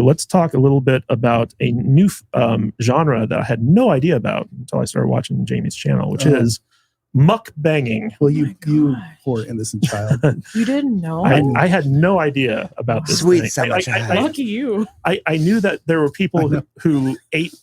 let's talk a little bit about a new genre that I had no idea about until I started watching Jamie's channel, which is mukbanging. Well, you poor innocent child. You didn't know? I had no idea about this. Sweet thing. summer child. Lucky you. I knew that there were people who ate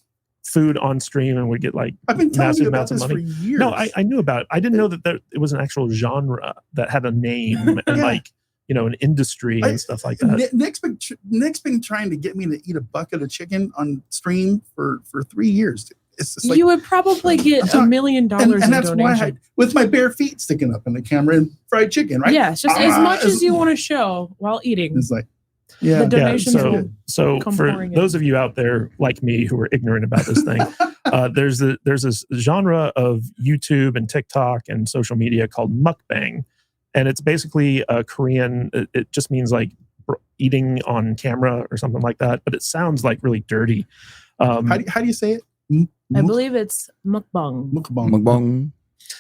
food on stream and would get like I've been telling massive you about amounts of this money. for years. No, I knew about it. I didn't know that it was an actual genre that had a name and like, you know, an industry and stuff like that. Nick's been trying to get me to eat a bucket of chicken on stream for 3 years. It's just like, you would probably get $1 million and in that's donation. why with my bare feet sticking up in the camera and fried chicken, right? Yes, just as much as you want to show while eating. It's like, the donations so for those of you out there like me who are ignorant about this thing, there's this genre of YouTube and TikTok and social media called mukbang, and it's basically a Korean. It just means like eating on camera or something like that, but it sounds like really dirty. How do you say it? I believe it's mukbang. Mukbang.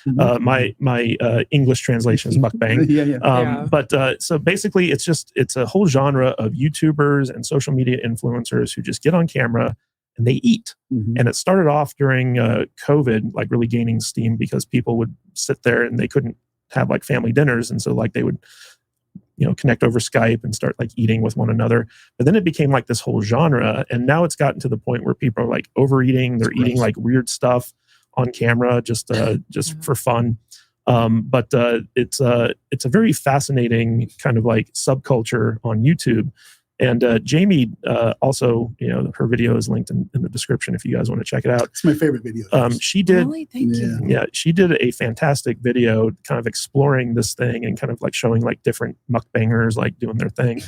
My English translation is mukbang. But so basically it's a whole genre of YouTubers and social media influencers who just get on camera and they eat. And it started off during COVID, like really gaining steam because people would sit there and they couldn't have like family dinners. And so like they would, you know, connect over Skype and start like eating with one another. But then it became like this whole genre. And now it's gotten to the point where people are like overeating. They're eating like weird stuff on camera, just for fun. But it's a very fascinating kind of like subculture on YouTube. And Jamie also, you know, her video is linked in the description if you guys want to check it out. It's my favorite video. She did, really? Thank you. Yeah, she did a fantastic video kind of exploring this thing and kind of like showing like different mukbangers like doing their thing.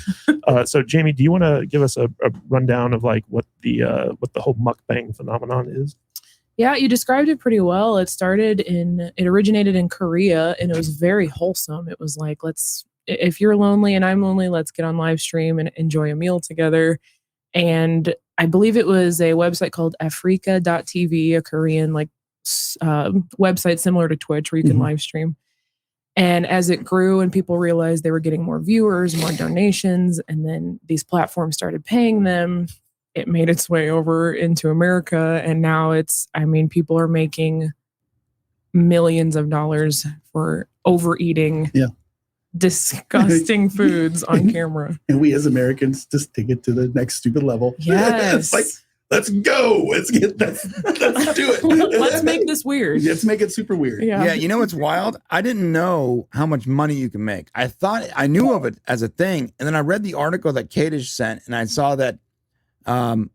So Jamie, do you want to give us a rundown of like what the whole mukbang phenomenon is? Yeah, you described it pretty well. It originated in Korea and it was very wholesome. It was like, if you're lonely and I'm lonely, let's get on live stream and enjoy a meal together. And I believe it was a website called Africa.tv, a Korean like website similar to Twitch where you can live stream. And as it grew and people realized they were getting more viewers, more donations, and then these platforms started paying them, it made its way over into America. And now people are making millions of dollars for overeating disgusting foods on camera. And we as Americans just take it to the next stupid level. Yes. It's like, let's go. Let's do it. Let's make this weird. Let's make it super weird. Yeah, you know what's wild? I didn't know how much money you can make. I thought I knew of it as a thing. And then I read the article that Kadish sent and I saw that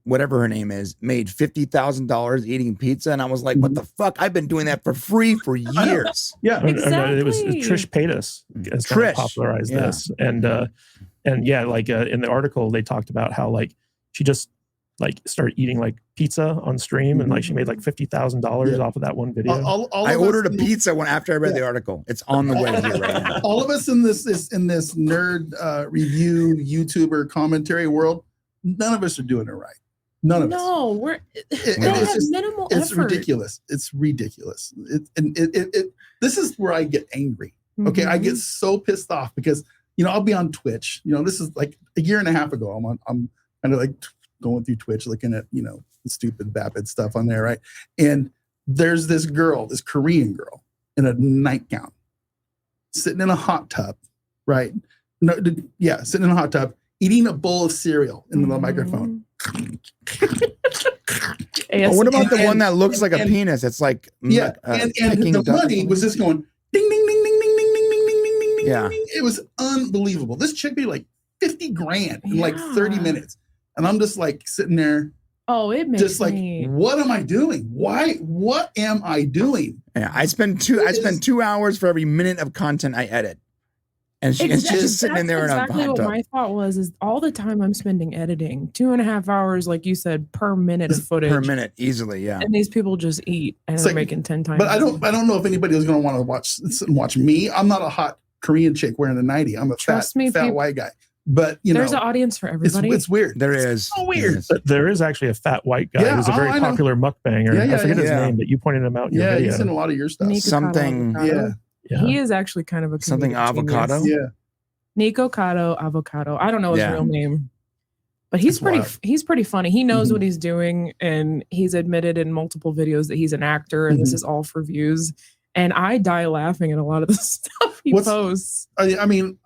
whatever her name is, made $50,000 eating pizza. And I was like, what the fuck? I've been doing that for free for years. Yeah. Exactly. It was Trish Paytas has kind of popularized this. And yeah, like in the article, they talked about how like she just like started eating like pizza on stream and like she made like $50,000 off of that one video. I ordered a pizza after I read the article. It's on the way here right now. All of us in this nerd review YouTuber commentary world, none of us are doing it right. None of us. No, it's just minimal it's effort. ridiculous. It's ridiculous. This is where I get angry. Okay, I get so pissed off because I'll be on Twitch. This is like a year and a half ago. I'm kind of like going through Twitch, looking at the stupid vapid stuff on there, right? And there's this Korean girl in a nightgown, sitting in a hot tub, right? Sitting in a hot tub, eating a bowl of cereal in the microphone. What about the one that looks like a penis? It's like and the money was just going ding ding ding ding ding ding ding ding ding ding ding. Yeah, it was unbelievable. This chick made like $50,000 in like 30 minutes, and I'm just like sitting there. Oh, it makes just like, what am I doing? Why? What am I doing? Yeah, I spend 2 hours for every minute of content I edit. And she's just sitting in there in a hot tub. What my thought was all the time I'm spending editing, 2.5 hours, like you said, per minute of footage. Per minute, easily, yeah. And these people just eat and they're making 10 times. But I don't know if anybody is going to want to watch me. I'm not a hot Korean chick wearing a nightie. I'm a fat white guy. But there's an audience for everybody. It's weird. There is. So weird. There is actually a fat white guy who's a very popular mukbanger. I forget his name, but you pointed him out in your video. Yeah, he's in a lot of your stuff. He is actually kind of a something avocado. Genius. Nico Cotto Avocado. I don't know his real name. But he's That's pretty funny. He knows Mhm. what he's doing, and he's admitted in multiple videos that he's an actor, and this is all for views. And I die laughing at a lot of the stuff he posts. I mean,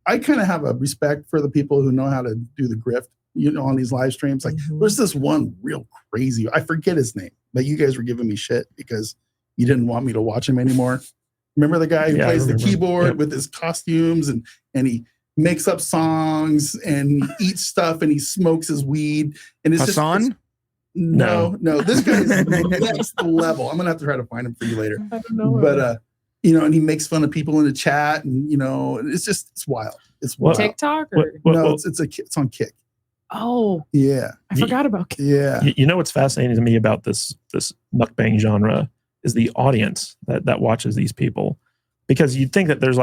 I kind of have a respect for the people who know how to do the grift, on these live streams. Like, there's this one real crazy, I forget his name, but you guys were giving me shit because you didn't want me to watch him anymore. Remember the guy who plays the keyboard with his costumes and he makes up songs and he eats stuff and he smokes his weed and it's Hassan? No, this guy is next level. I'm gonna have to try to find him for you later. I don't know. But and he makes fun of people in the chat, and it's wild. It's wild. TikTok or no, it's on Kick. Oh yeah, I forgot about Kick. Yeah. You know what's fascinating to me about this mukbang genre is the audience that watches these people. Because you'd think that there's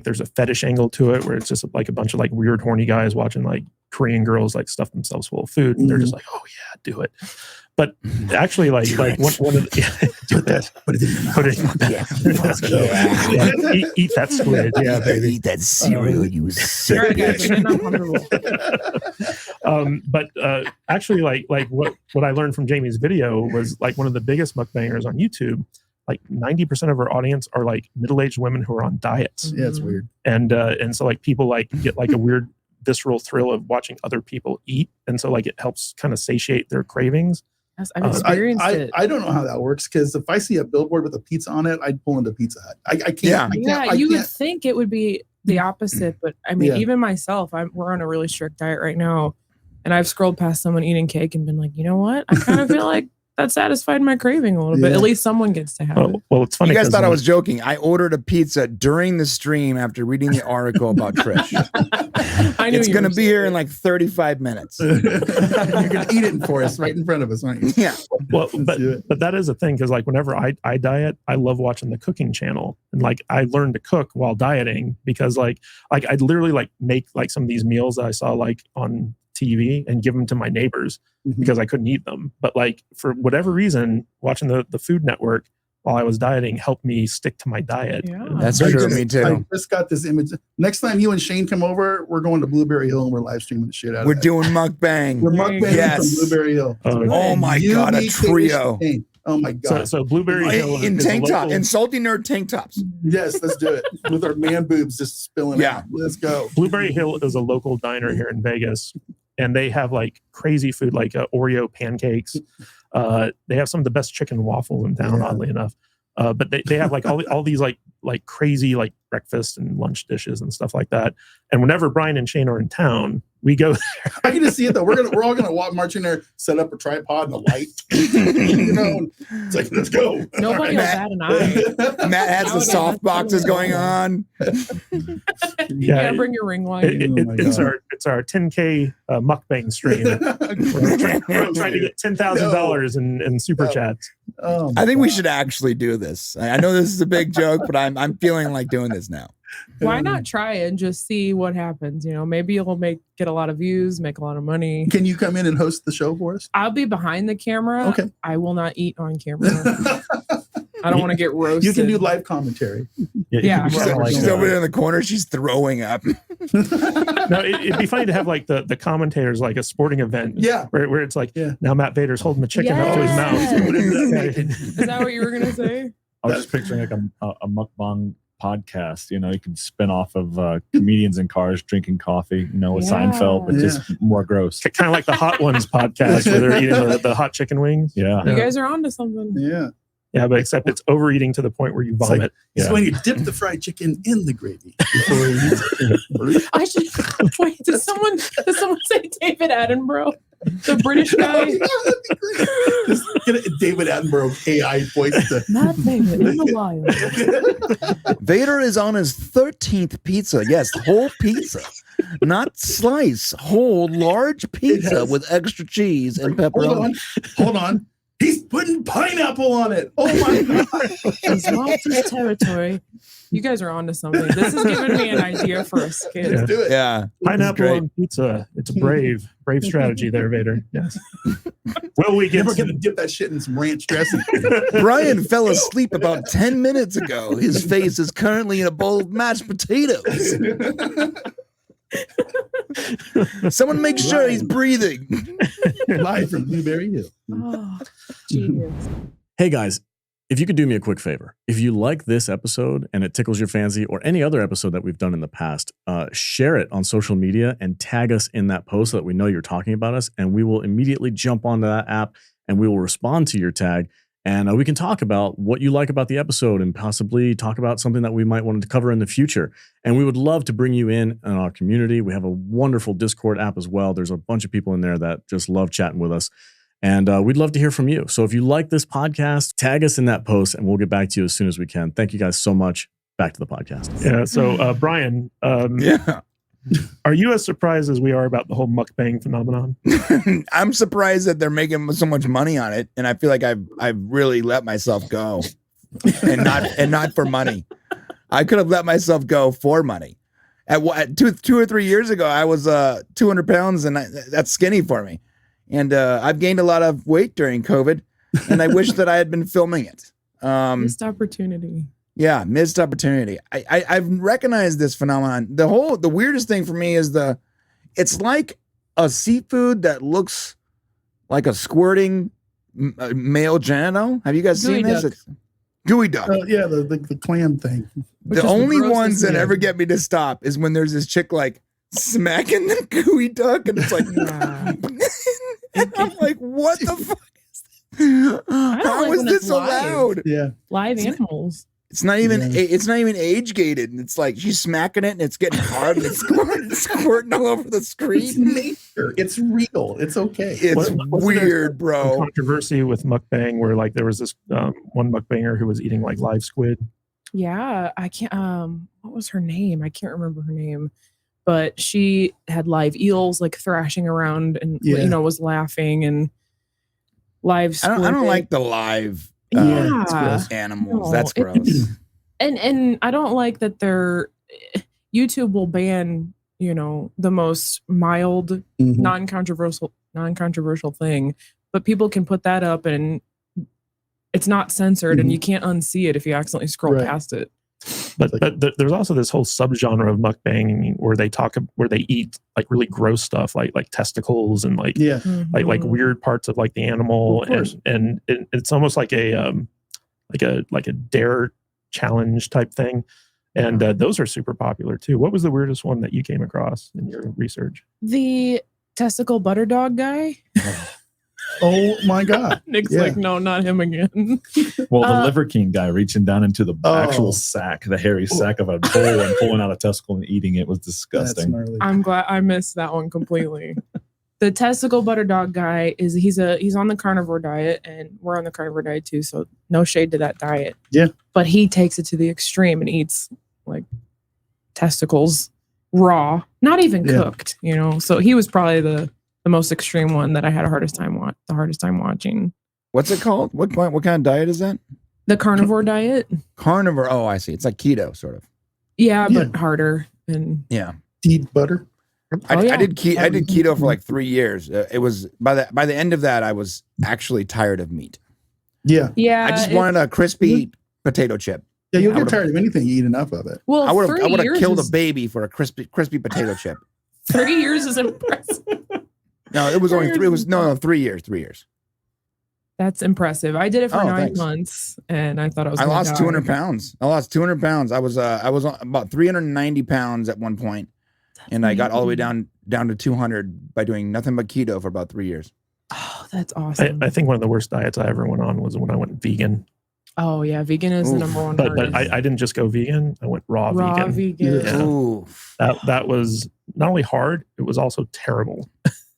there's a fetish angle to it where it's just like a bunch of like weird horny guys watching like Korean girls like stuff themselves full of food and they're just like, oh yeah, do it. But actually one of the do that. Put it in your mouth. Eat that squid. Yeah, baby. Eat that cereal, you sick bitch. But actually like what I learned from Jamie's video was like one of the biggest mukbangers on YouTube. Like 90% of our audience are like middle-aged women who are on diets. Yeah, it's weird. And so like people like get like a weird visceral thrill of watching other people eat. And so like it helps kind of satiate their cravings. Yes, I've experienced it. I don't know how that works because if I see a billboard with a pizza on it, I'd pull into Pizza Hut. I can't. You would think it would be the opposite, but I mean, even myself, we're on a really strict diet right now, and I've scrolled past someone eating cake and been like, you know what? I kind of feel like that satisfied my craving a little bit. At least someone gets to have it. Well, it's funny. You guys thought I was joking. I ordered a pizza during the stream after reading the article about Trish. I knew it's going to be here in like 35 minutes. You're going to eat it for us right in front of us, aren't you? Yeah. Well, but that is a thing because like whenever I diet, I love watching the cooking channel, and like I learned to cook while dieting because like I'd literally like make like some of these meals that I saw like on TV and give them to my neighbors because I couldn't eat them. But like for whatever reason, watching the Food Network while I was dieting helped me stick to my diet. Yeah. That's true. Me too. I just got this image. Next time you and Shane come over, we're going to Blueberry Hill and we're live streaming the shit out of it. We're doing mukbang. We're mukbanging from Blueberry Hill. Oh my God, a trio. Oh my God. So Blueberry Hill in tank top, insulting nerd tank tops. Yes, let's do it with our man boobs just spilling out. Let's go. Blueberry Hill is a local diner here in Vegas, and they have like crazy food like Oreo pancakes. They have some of the best chicken waffles in town, oddly enough. But they have like all these like crazy like breakfast and lunch dishes and stuff like that. And whenever Brian and Shane are in town, we go there. I can just see it though. We're all gonna march in there, set up a tripod and a light. It's like, let's go. Nobody will bat an eye. Matt has the soft boxes going on. You gotta bring your ring light. It's our 10K mukbang stream. We're trying to get $10,000 in super chats. I think we should actually do this. I know this is a big joke, but I'm feeling like doing this now. Why not try it and just see what happens? Maybe you'll get a lot of views, make a lot of money. Can you come in and host the show for us? I'll be behind the camera. Okay. I will not eat on camera. I don't want to get roasted. You can do live commentary. Yeah. She's over there in the corner. She's throwing up. No, it'd be funny to have like the commentators like a sporting event. Yeah. Where it's like, now Matt Vader's holding the chicken up to his mouth. Is that what you were gonna say? I was just picturing like a mukbang podcast. You can spin off of comedians in cars drinking coffee, with Seinfeld, but just more gross. Kind of like the Hot Ones podcast where they're eating the hot chicken wings. Yeah. You guys are onto something. Yeah. Yeah, but except it's overeating to the point where you vomit. It's when you dip the fried chicken in the gravy before you I should wait. Did someone say David Attenborough? The British guy? Just get a David Attenborough AI voice. Not David in the wild. Vader is on his 13th pizza. Yes, whole pizza. Not slice. Whole large pizza with extra cheese and pepperoni. Hold on. He's putting pineapple on it. Oh my God. He's lost his territory. You guys are onto something. This is giving me an idea for a skit. Let's do it. Yeah. Pineapple on pizza. It's a brave strategy there, Vader. Yes. Will we get We're going to dip that shit in some ranch dressing. Brian fell asleep about 10 minutes ago. His face is currently in a bowl of mashed potatoes. Someone make sure he's breathing. Live from Blueberry Hill. Oh, genius. Hey guys, if you could do me a quick favor, if you like this episode and it tickles your fancy or any other episode that we've done in the past, share it on social media and tag us in that post so that we know you're talking about us, and we will immediately jump onto that app and we will respond to your tag. And we can talk about what you like about the episode and possibly talk about something that we might want to cover in the future. And we would love to bring you in our community. We have a wonderful Discord app as well. There's a bunch of people in there that just love chatting with us. And we'd love to hear from you. So if you like this podcast, tag us in that post and we'll get back to you as soon as we can. Thank you guys so much. Back to the podcast. Yeah. So Brian, are you as surprised as we are about the whole mukbang phenomenon? I'm surprised that they're making so much money on it, and I feel like I've really let myself go, and not for money. I could have let myself go for money. At two or 3 years ago, I was 200 pounds, and that's skinny for me. And I've gained a lot of weight during COVID, and I wish that I had been filming it. Missed opportunity. Yeah, missed opportunity. I've recognized this phenomenon. The weirdest thing for me is it's like a seafood that looks like a squirting male genital. Have you guys seen this? It's gooey duck. Yeah, the clam thing. The only ones that ever get me to stop is when there's this chick like smacking the gooey duck, and it's like, I'm like, what the fuck is this? How is this allowed? Yeah, live animals. It's not even age gated, and it's like she's smacking it, and it's getting hard, and it's squirting all over the screen. It's nature. It's real. It's okay. It's weird, bro. Controversy with mukbang, where like there was this one mukbanger who was eating like live squid. Yeah, I can't. What was her name? I can't remember her name, but she had live eels like thrashing around, and was laughing and live. I don't like the live. Animals. No, that's gross. And I don't like that YouTube will ban, the most mild, non-controversial thing, but people can put that up and it's not censored and you can't unsee it if you accidentally scroll past it. But there's also this whole subgenre of mukbang where they eat like really gross stuff like testicles and like weird parts of like the animal, and it's almost like a dare challenge type thing, and those are super popular too. What was the weirdest one that you came across in your research? The testicle butter dog guy. Oh my God. Nick's like, no, not him again. Well, the Liver King guy reaching down into the actual sack, the hairy sack of a bull and pulling out a testicle and eating it was disgusting. I'm glad I missed that one completely. The testicle butter dog guy he's on the carnivore diet, and we're on the carnivore diet too, so no shade to that diet. Yeah. But he takes it to the extreme and eats like testicles raw, not even cooked, So he was probably the most extreme one that I had the hardest time watching. What's it called? What kind of diet is that? The carnivore diet. Carnivore. Oh, I see. It's like keto, sort of. Yeah, but harder and eat butter. I did keto for like 3 years. It was by the end of that, I was actually tired of meat. Yeah. I just wanted a crispy potato chip. Yeah, you'll get tired of anything. You eat enough of it. Well, I would have killed a baby for a crispy potato chip. 3 years is impressive. No, it was only 3. It was 3 years. 3 years. That's impressive. I did it for 9 months, and I thought I lost 200 pounds. I lost 200 pounds. I was about 390 pounds at one point, and I got all the way down to 200 by doing nothing but keto for about 3 years. Oh, that's awesome. I think one of the worst diets I ever went on was when I went vegan. Oh yeah, vegan is the number one. But I didn't just go vegan. I went raw vegan. Yeah. That was not only hard, it was also terrible.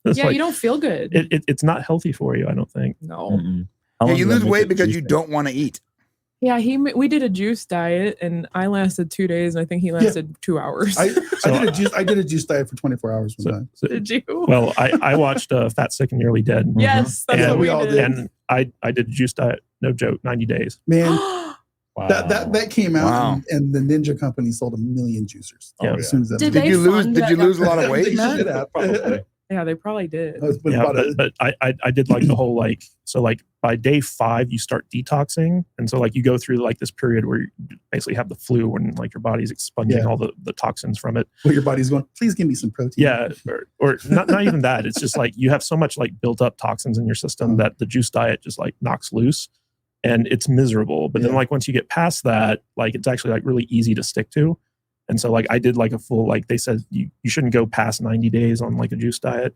You don't feel good. It's not healthy for you, I don't think. No. Yeah, you lose weight because you don't want to eat. Yeah, we did a juice diet, and I lasted 2 days, and I think he lasted 2 hours. I did a juice diet for 24 hours one time. Did you? Well, I watched Fat, Sick, and Nearly Dead. Yes, that's what we all did. And I did a juice diet, no joke, 90 days. Man, wow. that came out, and the Ninja Company sold 1 million juicers. Yeah. As soon as that did you lose a lot of weight? They should have, probably. Yeah, they probably did. But I did like the whole by day 5, you start detoxing. And so like you go through like this period where you basically have the flu when like your body's expunging all the toxins from it. Well, your body's going, please give me some protein. Yeah. Or not even that. It's just like you have so much like built up toxins in your system that the juice diet just like knocks loose and it's miserable. But then like once you get past that, like it's actually like really easy to stick to. And so like I did like a full, like they said, you shouldn't go past 90 days on like a juice diet.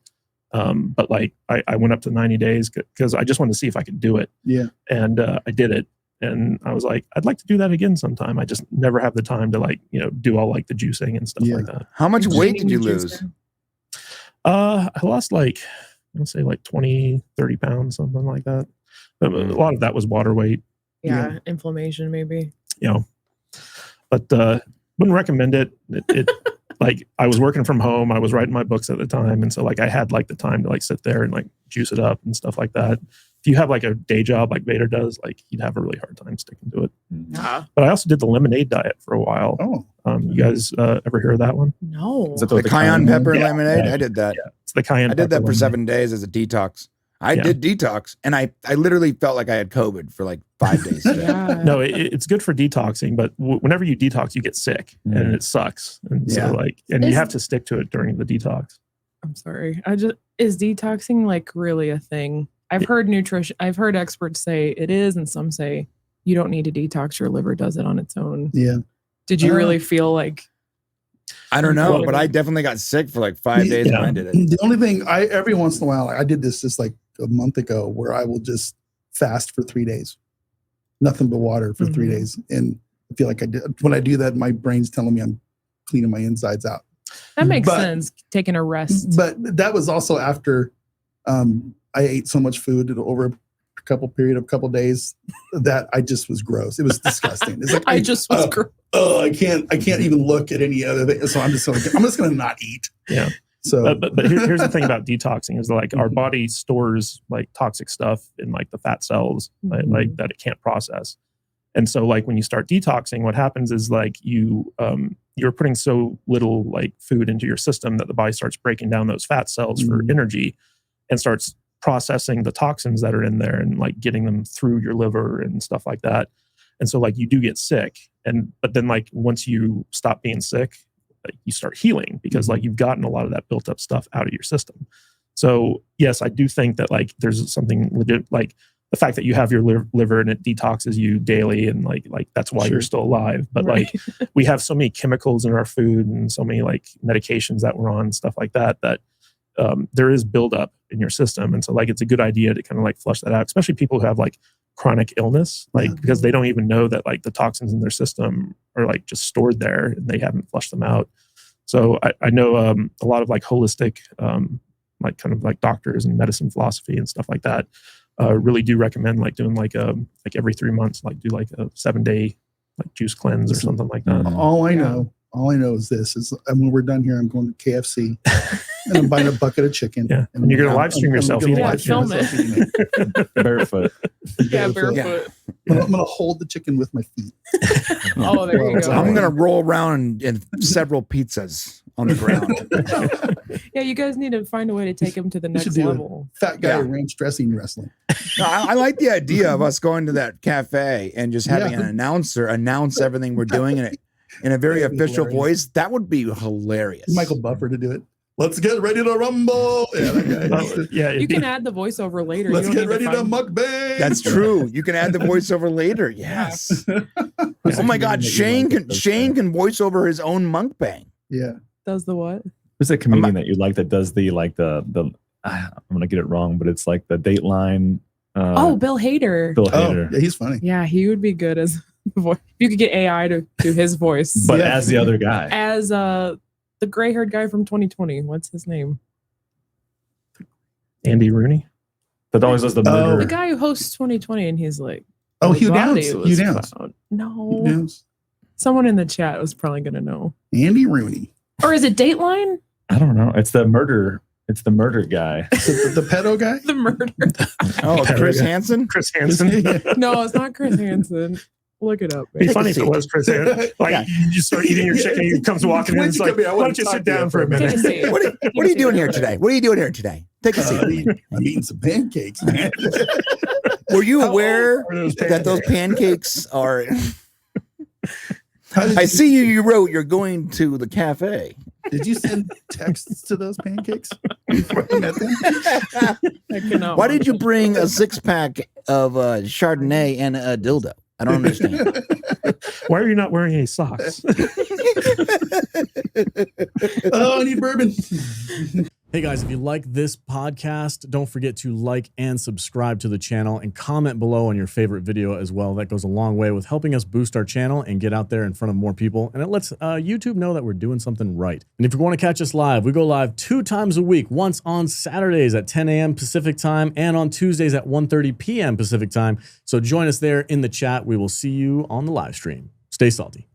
But like I went up to 90 days because I just wanted to see if I could do it. Yeah. And I did it. And I was like, I'd like to do that again sometime. I just never have the time to like, do all like the juicing and stuff like that. How much weight did you lose? I lost like, let's say like 20, 30 pounds, something like that. But a lot of that was water weight. Yeah. Inflammation maybe. But wouldn't recommend it. It like I was working from home. I was writing my books at the time. And so like I had like the time to like sit there and like juice it up and stuff like that. If you have like a day job like Vader does, like you'd have a really hard time sticking to it. But I also did the lemonade diet for a while. You guys ever hear of that one? No. Is it the cayenne pepper lemonade? Yeah. I did that. Yeah. It's the cayenne pepper. I did that for lemonade. 7 days as a detox. I did detox, and I literally felt like I had COVID for like 5 days. No, it's good for detoxing, but whenever you detox, you get sick, and it sucks. And so like, and you have to stick to it during the detox. I'm sorry. Is detoxing like really a thing? I've heard experts say it is, and some say you don't need to detox. Your liver does it on its own. Yeah. Did you really feel like? I don't know, but I definitely got sick for like 5 days when I did it. The only thing every once in a while, I did this just like a month ago where I will just fast for 3 days, nothing but water for 3 days. And I feel like when I do that, my brain's telling me I'm cleaning my insides out. That makes sense. Taking a rest. But that was also after I ate so much food over a couple days that I just was gross. It was disgusting. It's like I just was gross. I can't even look at any other thing. So I'm just going to not eat. Yeah. So, but here's the thing about detoxing is like our body stores like toxic stuff in like the fat cells, like that it can't process. And so like when you start detoxing, what happens is like you're putting so little like food into your system that the body starts breaking down those fat cells for energy and starts processing the toxins that are in there and like getting them through your liver and stuff like that. And so like you do get sick. But then like once you stop being sick, like you start healing because like you've gotten a lot of that built up stuff out of your system. So yes, I do think that like there's something legit, like the fact that you have your liver and it detoxes you daily and like that's why you're still alive. But like we have so many chemicals in our food and so many like medications that we're on, stuff like that there is buildup in your system. And so like it's a good idea to kind of like flush that out, especially people who have like chronic illness, like because they don't even know that like the toxins in their system are like just stored there and they haven't flushed them out. So I know a lot of like holistic like kind of like doctors and medicine philosophy and stuff like that really do recommend like doing like every 3 months, like do like a 7-day like juice cleanse or something like that. All I know is this is when we're done here, I'm going to KFC and I'm buying a bucket of chicken. Yeah. And you're going to live stream yourself eating it. Film it. Barefoot. Yeah, barefoot. I'm going to hold the chicken with my feet. Oh, there you go. I'm going to roll around in several pizzas on the ground. Yeah, you guys need to find a way to take him to the next level. Fat guy ranch dressing wrestling. No, I like the idea of us going to that cafe and just having an announcer announce everything we're doing in a very official voice. That would be hilarious. Michael Buffer to do it. Let's get ready to rumble. Yeah, that guy. You can add the voiceover later. Let's get ready to mukbang. That's true. You can add the voiceover later. Yes. Oh my God, Shane can voice over his own mukbang. Yeah. Does the what? Who's the comedian that you like that does the I'm gonna get it wrong, but it's like the Dateline. Bill Hader. Bill Hader. Yeah, he's funny. Yeah, he would be good as the voice. You could get AI to do his voice, but as the other guy, as the gray-haired guy from 2020. What's his name? Andy Rooney. That always does the murder. The guy who hosts 2020, and he's like, Hugh Downs. Hugh Downs. No. Hugh Downs. Someone in the chat was probably going to know. Andy Rooney. Or is it Dateline? I don't know. It's the murder. It's the murder guy. The pedo guy? The murder. Oh, Chris Hansen? Chris Hansen. No, it's not Chris Hansen. Look it up. It'd be funny if it was Chris Hansen. Like you start eating your chicken, he comes walking in and it's like, why don't you sit down for a minute? What are you doing here today? What are you doing here today? Take a seat. I'm eating some pancakes, man. Were you aware are those that those pancakes are? I see you wrote you're going to the cafe. Did you send texts to those pancakes before you met them? I cannot. Why did you bring a 6-pack of Chardonnay and a dildo? I don't understand. Why are you not wearing any socks? Oh, I need bourbon. Hey guys, if you like this podcast, don't forget to like and subscribe to the channel and comment below on your favorite video as well. That goes a long way with helping us boost our channel and get out there in front of more people. And it lets YouTube know that we're doing something right. And if you want to catch us live, we go live 2 times a week, once on Saturdays at 10 a.m. Pacific time and on Tuesdays at 1:30 p.m. Pacific time. So join us there in the chat. We will see you on the live stream. Stay salty.